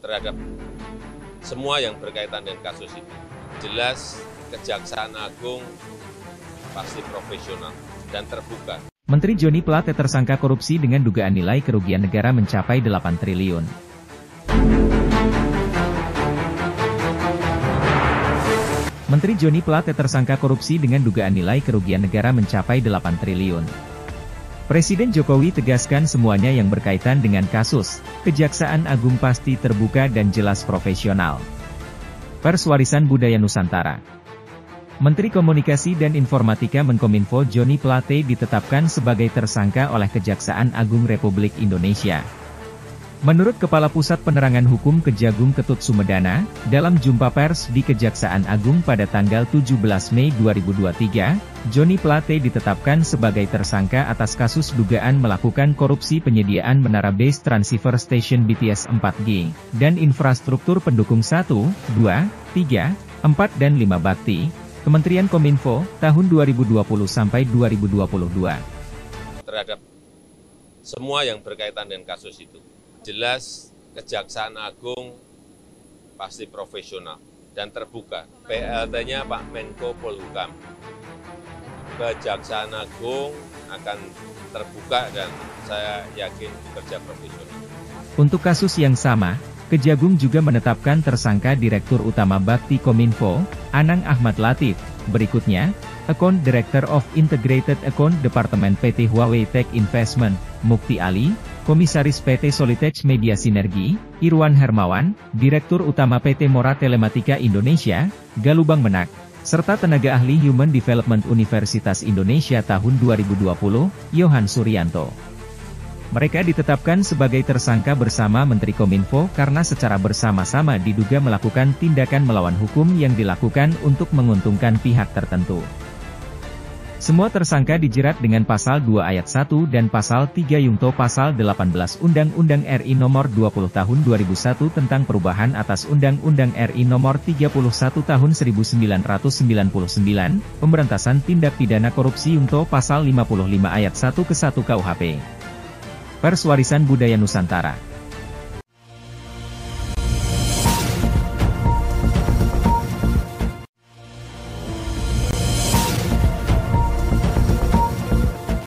terhadap semua yang berkaitan dengan kasus ini. Jelas Kejaksaan Agung pasti profesional dan terbuka. Menteri Johnny Plate tersangka korupsi dengan dugaan nilai kerugian negara mencapai 8 triliun. Menteri Johnny Plate tersangka korupsi dengan dugaan nilai kerugian negara mencapai 8 triliun. Presiden Jokowi tegaskan semuanya yang berkaitan dengan kasus, Kejaksaan Agung pasti terbuka dan jelas profesional. Pers Warisan Budaya Nusantara. Menteri Komunikasi dan Informatika Menkominfo Johnny Plate ditetapkan sebagai tersangka oleh Kejaksaan Agung Republik Indonesia. Menurut Kepala Pusat Penerangan Hukum Kejagung Ketut Sumedana, dalam jumpa pers di Kejaksaan Agung pada tanggal 17 Mei 2023, Johnny Plate ditetapkan sebagai tersangka atas kasus dugaan melakukan korupsi penyediaan menara base transceiver station BTS 4G, dan infrastruktur pendukung 1, 2, 3, 4 dan 5 bakti, Kementerian Kominfo, tahun 2020 sampai 2022. Terhadap semua yang berkaitan dengan kasus itu. Jelas Kejaksaan Agung pasti profesional dan terbuka. PLT-nya Pak Menko Polhukam. Kejaksaan Agung akan terbuka dan saya yakin bekerja profesional. Untuk kasus yang sama, Kejagung juga menetapkan tersangka Direktur Utama Bakti Kominfo, Anang Ahmad Latif. Berikutnya, Account Director of Integrated Account Departemen PT Huawei Tech Investment, Mukti Ali, Komisaris PT Solitech Media Sinergi, Irwan Hermawan, Direktur Utama PT Mora Telematika Indonesia, Galubang Menak, serta tenaga ahli Human Development Universitas Indonesia tahun 2020, Yohan Suryanto. Mereka ditetapkan sebagai tersangka bersama Menteri Kominfo karena secara bersama-sama diduga melakukan tindakan melawan hukum yang dilakukan untuk menguntungkan pihak tertentu. Semua tersangka dijerat dengan Pasal 2 Ayat 1 dan Pasal 3 Yungto Pasal 18 Undang-Undang RI Nomor 20 Tahun 2001 tentang perubahan atas Undang-Undang RI Nomor 31 Tahun 1999, Pemberantasan Tindak Pidana Korupsi Yungto Pasal 55 Ayat 1 ke 1 KUHP. Pers Warisan Budaya Nusantara.